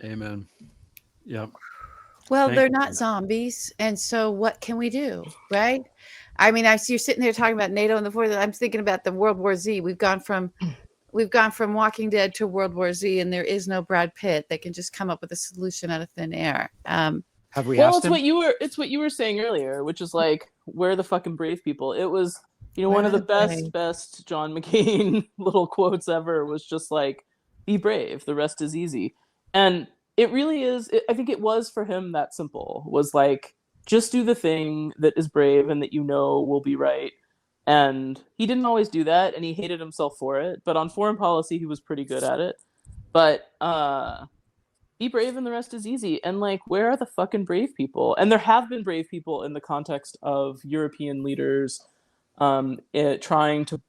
Amen. Yep. Well, Thank they're you. not zombies, and so what can we do, right? I mean, I see you're sitting there talking about NATO and the fourth. I'm thinking about the World War Z. We've gone from Walking Dead to World War Z, and there is no Brad Pitt that can just come up with a solution out of thin air. Have we Well, asked him? it's what you were saying earlier, which is like, where are the fucking brave people? It was, Where one of are the the brave? best John McCain little quotes ever was just like, be brave, the rest is easy. And it really is, I think it was for him that simple, was like, just do the thing that is brave and that you know will be right. And he didn't always do that, and he hated himself for it. But on foreign policy, he was pretty good at it. But be brave and the rest is easy. And like, where are the fucking brave people? And there have been brave people in the context of European leaders trying to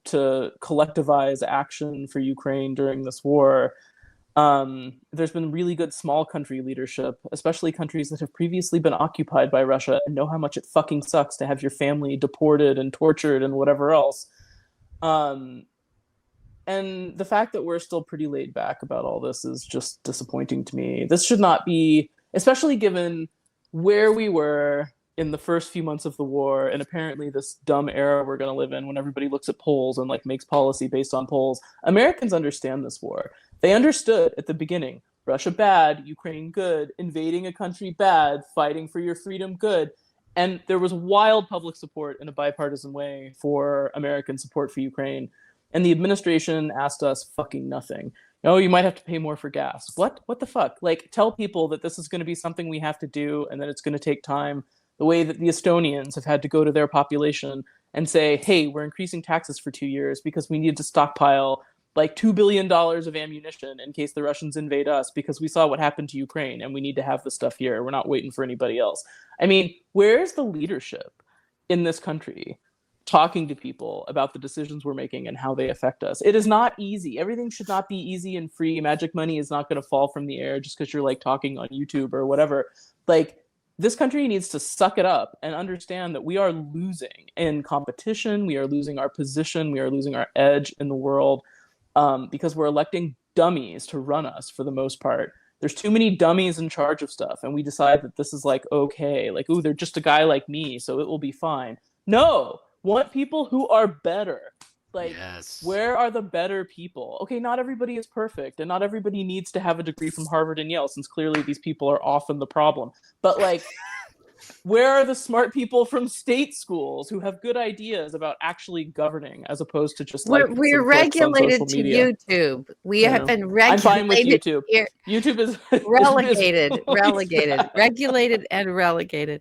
collectivize action for Ukraine during this war. There's been really good small country leadership, especially countries that have previously been occupied by Russia and know how much it fucking sucks to have your family deported and tortured and whatever else. And the fact that we're still pretty laid back about all this is just disappointing to me. This should not be, especially given where we were in the first few months of the war, and apparently this dumb era we're going to live in when everybody looks at polls and like makes policy based on polls. Americans understand this war. They understood at the beginning, Russia bad, Ukraine good, invading a country bad, fighting for your freedom good. And there was wild public support in a bipartisan way for American support for Ukraine. And the administration asked us fucking nothing. Oh, you might have to pay more for gas. What the fuck? Like, tell people that this is going to be something we have to do and that it's going to take time. The way that the Estonians have had to go to their population and say, hey, we're increasing taxes for 2 years because we need to stockpile like $2 billion of ammunition in case the Russians invade us because we saw what happened to Ukraine and we need to have the stuff here. We're not waiting for anybody else. I mean, where's the leadership in this country talking to people about the decisions we're making and how they affect us? It is not easy. Everything should not be easy and free. Magic money is not going to fall from the air just because you're like talking on YouTube or whatever. Like, this country needs to suck it up and understand that we are losing in competition. We are losing our position. We are losing our edge in the world because we're electing dummies to run us for the most part. There's too many dummies in charge of stuff. And we decide that this is like, okay, like, ooh, they're just a guy like me, so it will be fine. No, want people who are better. Like, yes. Where are the better people? Okay, not everybody is perfect, and not everybody needs to have a degree from Harvard and Yale, since clearly these people are often the problem. But like, where are the smart people from state schools who have good ideas about actually governing, as opposed to just like we're regulated to YouTube. We have been regulated. I'm fine with YouTube. Here. YouTube is relegated, regulated and relegated.